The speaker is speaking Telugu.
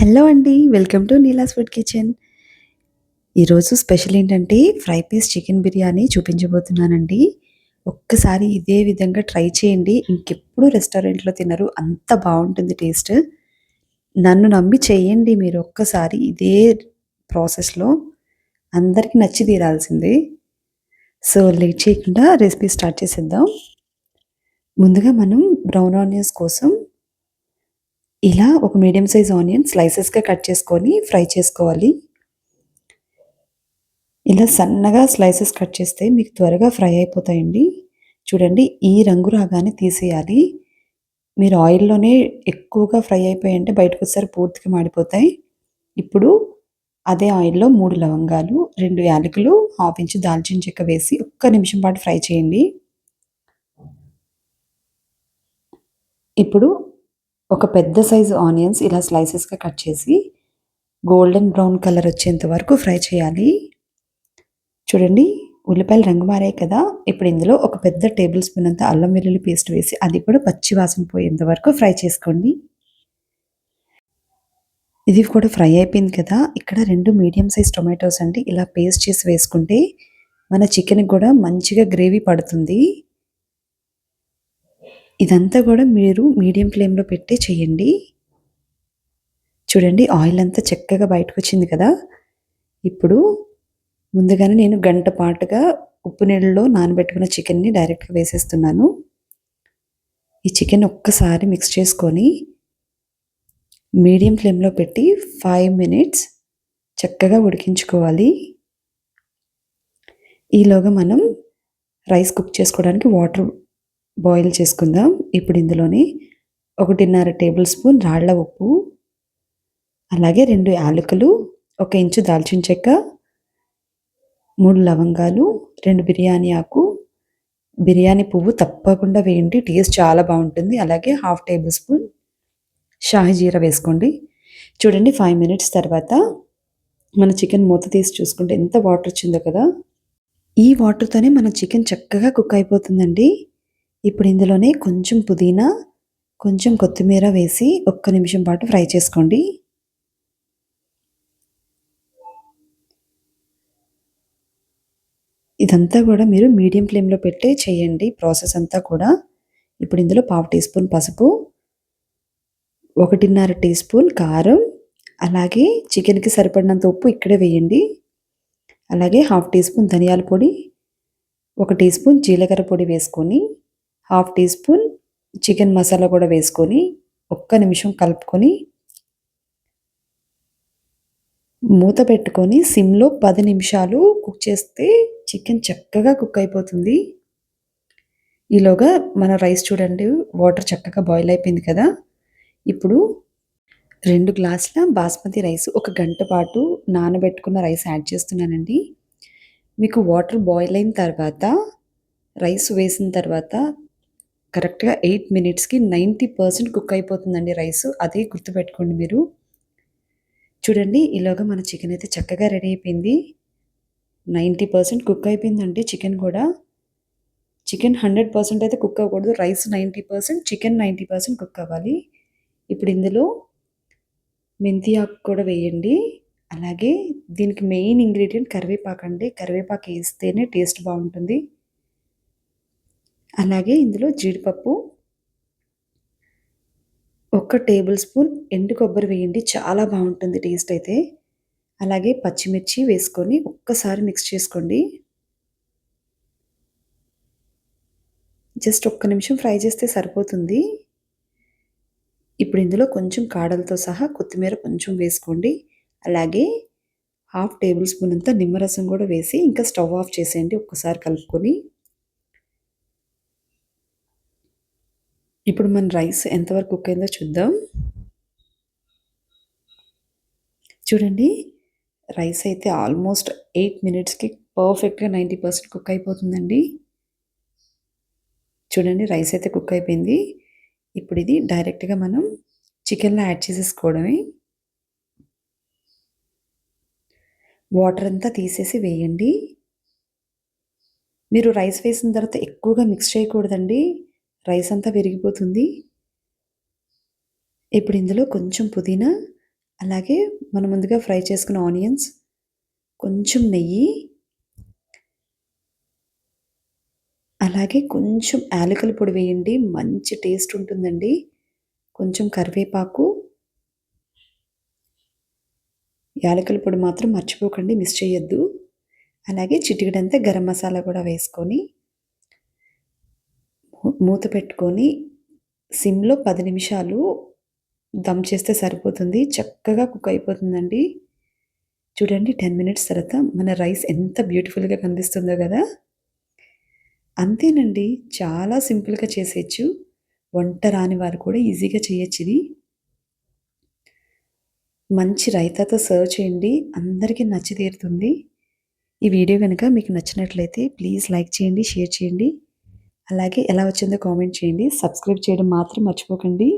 హలో అండి. Welcome to Neela's food kitchen. ఈరోజు స్పెషల్ ఏంటంటే ఫ్రై పీస్ చికెన్ బిర్యానీ చూపించబోతున్నానండి. ఒక్కసారి ఇదే విధంగా ట్రై చేయండి. ఇంకెప్పుడు రెస్టారెంట్‌లో తినరు. అంత బావుంటుంది టేస్ట్. నన్ను నమ్మి చేయండి మీరు ఒక్కసారి ఇదే ప్రాసెస్‌లో. అందరికి నచ్చి తీరాల్సిందే. సో, లేట్ చేయకుండా రెసిపీ స్టార్ట్ చేసేద్దాం. ముందుగా మనం బ్రౌన్ ఆనియన్స్ కోసం ఇలా ఒక మీడియం సైజ్ ఆనియన్ స్లైసెస్‌గా కట్ చేసుకొని ఫ్రై చేసుకోవాలి. ఇలా సన్నగా స్లైసెస్ కట్ చేస్తే మీకు త్వరగా ఫ్రై అయిపోతాయండి. చూడండి ఈ రంగు రాగానే తీసేయాలి. మీరు ఆయిల్‌లోనే ఎక్కువగా ఫ్రై అయిపోయాయంటే బయటకొచ్చేసరికి పూర్తిగా మాడిపోతాయి. ఇప్పుడు అదే ఆయిల్‌లో 3 లవంగాలు, 2 యాలకులు, హాఫ్ ఇంచు దాల్చిన చెక్క వేసి ఒక్క నిమిషం పాటు ఫ్రై చేయండి. ఇప్పుడు ఒక పెద్ద సైజు ఆనియన్స్ ఇలా స్లైసెస్‌గా కట్ చేసి గోల్డెన్ బ్రౌన్ కలర్ వచ్చేంత వరకు ఫ్రై చేయాలి. చూడండి ఉల్లిపాయలు రంగు మారాయి కదా! ఇప్పుడు ఇందులో ఒక పెద్ద టేబుల్ స్పూన్ అంత అల్లం వెల్లుల్లి పేస్ట్ వేసి అది కూడా పచ్చి వాసన పోయేంత వరకు ఫ్రై చేసుకోండి. ఇది కూడా ఫ్రై అయిపోయింది కదా! ఇక్కడ 2 మీడియం సైజ్ టొమాటోస్ అండి ఇలా పేస్ట్ చేసి వేసుకుంటే మన చికెన్‌కి కూడా మంచిగా గ్రేవీ పడుతుంది. ఇదంతా కూడా మీరు మీడియం ఫ్లేమ్‌లో పెట్టి చేయండి. చూడండి ఆయిల్ అంతా చక్కగా బయటకొచ్చింది కదా! ఇప్పుడు ముందుగానే నేను గంట పాటుగా ఉప్పు నీళ్ళలో నానబెట్టుకున్న చికెన్‌ని డైరెక్ట్‌గా వేసేస్తున్నాను. ఈ చికెన్ ఒక్కసారి మిక్స్ చేసుకొని మీడియం ఫ్లేమ్‌లో పెట్టి 5 మినిట్స్ చక్కగా ఉడికించుకోవాలి. ఈలోగా మనం రైస్ కుక్ చేసుకోవడానికి వాటర్ బాయిల్ చేసుకుందాం. ఇప్పుడు ఇందులోని 1.5 టేబుల్ స్పూన్ రాళ్ళ ఉప్పు, అలాగే 2 యాలకులు, 1 ఇంచు దాల్చిన చెక్క, 3 లవంగాలు, 2 బిర్యానీ ఆకు, బిర్యానీ పువ్వు తప్పకుండా వేయండి. టేస్ట్ చాలా బావుంటుంది. అలాగే హాఫ్ టేబుల్ స్పూన్ షాహీ జీరా వేసుకోండి. చూడండి 5 మినిట్స్ తర్వాత మన చికెన్ మూత తీసి చూసుకుంటే ఎంత వాటర్ వచ్చిందో కదా! ఈ వాటర్‌తోనే మన చికెన్ చక్కగా కుక్ అయిపోతుందండి. ఇప్పుడు ఇందులోనే కొంచెం పుదీనా, కొంచెం కొత్తిమీర వేసి ఒక్క నిమిషం పాటు ఫ్రై చేసుకోండి. ఇదంతా కూడా మీరు మీడియం ఫ్లేమ్‌లో పెట్టే చేయండి ప్రాసెస్ అంతా కూడా. ఇప్పుడు ఇందులో పావు టీ స్పూన్ పసుపు, 1.5 టీ స్పూన్ కారం, అలాగే చికెన్‌కి సరిపడినంత ఉప్పు ఇక్కడే వేయండి. అలాగే హాఫ్ టీ స్పూన్ ధనియాల పొడి, 1 టీ స్పూన్ జీలకర్ర పొడి వేసుకొని, half teaspoon chicken masala కూడా వేసుకొని, ఒక్క నిమిషం కలుపుకొని, మూత పెట్టుకొని సిమ్‌లో 10 నిమిషాలు కుక్ చేస్తే చికెన్ చక్కగా కుక్ అయిపోతుంది. ఈలోగా మన రైస్ చూడండి వాటర్ చక్కగా బాయిల్ అయిపోయింది కదా! ఇప్పుడు 2 గ్లాసుల బాస్మతి రైస్ ఒక గంట పాటు నానబెట్టుకున్న రైస్ యాడ్ చేస్తున్నానండి. మీకు వాటర్ బాయిల్ అయిన తర్వాత రైస్ వేసిన తర్వాత కరెక్ట్‌గా 8 మినిట్స్‌కి 90% కుక్ అయిపోతుందండి రైసు. అదే గుర్తుపెట్టుకోండి మీరు. చూడండి ఈలోగా మన చికెన్ అయితే చక్కగా రెడీ అయిపోయింది. 90% కుక్ అయిపోయిందండి చికెన్ కూడా. చికెన్ 100% అయితే కుక్ అవ్వకూడదు. రైస్ 90%, చికెన్ 90% కుక్ అవ్వాలి. ఇప్పుడు ఇందులో మెంతి ఆకు కూడా వేయండి. అలాగే దీనికి మెయిన్ ఇంగ్రీడియెంట్ కరివేపాకండి. కరివేపాకు ఏస్తేనే టేస్ట్ బావుంటుంది. అలాగే ఇందులో జీడిపప్పు, ఒక టేబుల్ స్పూన్ ఎండు కొబ్బరి వేయండి. చాలా బావుంటుంది టేస్ట్ అయితే. అలాగే పచ్చిమిర్చి వేసుకొని ఒక్కసారి మిక్స్ చేసుకోండి. జస్ట్ ఒక్క నిమిషం ఫ్రై చేస్తే సరిపోతుంది. ఇప్పుడు ఇందులో కొంచెం కాడలతో సహా కొత్తిమీర కొంచెం వేసుకోండి. అలాగే హాఫ్ టేబుల్ స్పూన్ అంతా నిమ్మరసం కూడా వేసి ఇంకా స్టవ్ ఆఫ్ చేసేయండి ఒక్కసారి కలుపుకొని. ఇప్పుడు మన రైస్ ఎంతవరకు కుక్ అయిందో చూద్దాం. చూడండి రైస్ అయితే ఆల్మోస్ట్ 8 మినిట్స్‌కి పర్ఫెక్ట్‌గా 90% కుక్ అయిపోతుందండి. చూడండి రైస్ అయితే కుక్ అయిపోయింది. ఇప్పుడు ఇది డైరెక్ట్‌గా మనం చికెన్‌లో యాడ్ చేసేసుకోవడమే. వాటర్ అంతా తీసేసి వేయండి. మీరు రైస్ వేసిన తర్వాత ఎక్కువగా మిక్స్ చేయకూడదండి. రైస్ అంతా విరిగిపోతుంది. ఇప్పుడు ఇందులో కొంచెం పుదీనా, అలాగే మనం ముందుగా ఫ్రై చేసుకున్న ఆనియన్స్, కొంచెం నెయ్యి, అలాగే కొంచెం యాలకుల పొడి వేయండి. మంచి టేస్ట్ ఉంటుందండి. కొంచెం కరివేపాకు, యాలకుల పొడి మాత్రం మర్చిపోకండి, మిస్ చేయొద్దు. అలాగే చిటికెడంతా గరం మసాలా కూడా వేసుకొని మూత పెట్టుకొని సిమ్‌లో 10 నిమిషాలు దమ్ చేస్తే సరిపోతుంది. చక్కగా కుక్ అయిపోతుందండి. చూడండి 10 మినిట్స్ తర్వాత మన రైస్ ఎంత బ్యూటిఫుల్‌గా కనిపిస్తుందో గదా! అంతేనండి. చాలా సింపుల్‌గా చేసేయొచ్చు. వంట రాని వారు కూడా ఈజీగా చేయొచ్చిది. మంచి రైతాతో సర్వ్ చేయండి. అందరికీ నచ్చి తీరుతుంది. ఈ వీడియో గనుక మీకు నచ్చినట్లయితే ప్లీజ్ లైక్ చేయండి, షేర్ చేయండి. అలాగే ఎలా వచ్చిందో కామెంట్ చేయండి. సబ్స్క్రైబ్ చేయడం మాత్రం మర్చిపోకండి.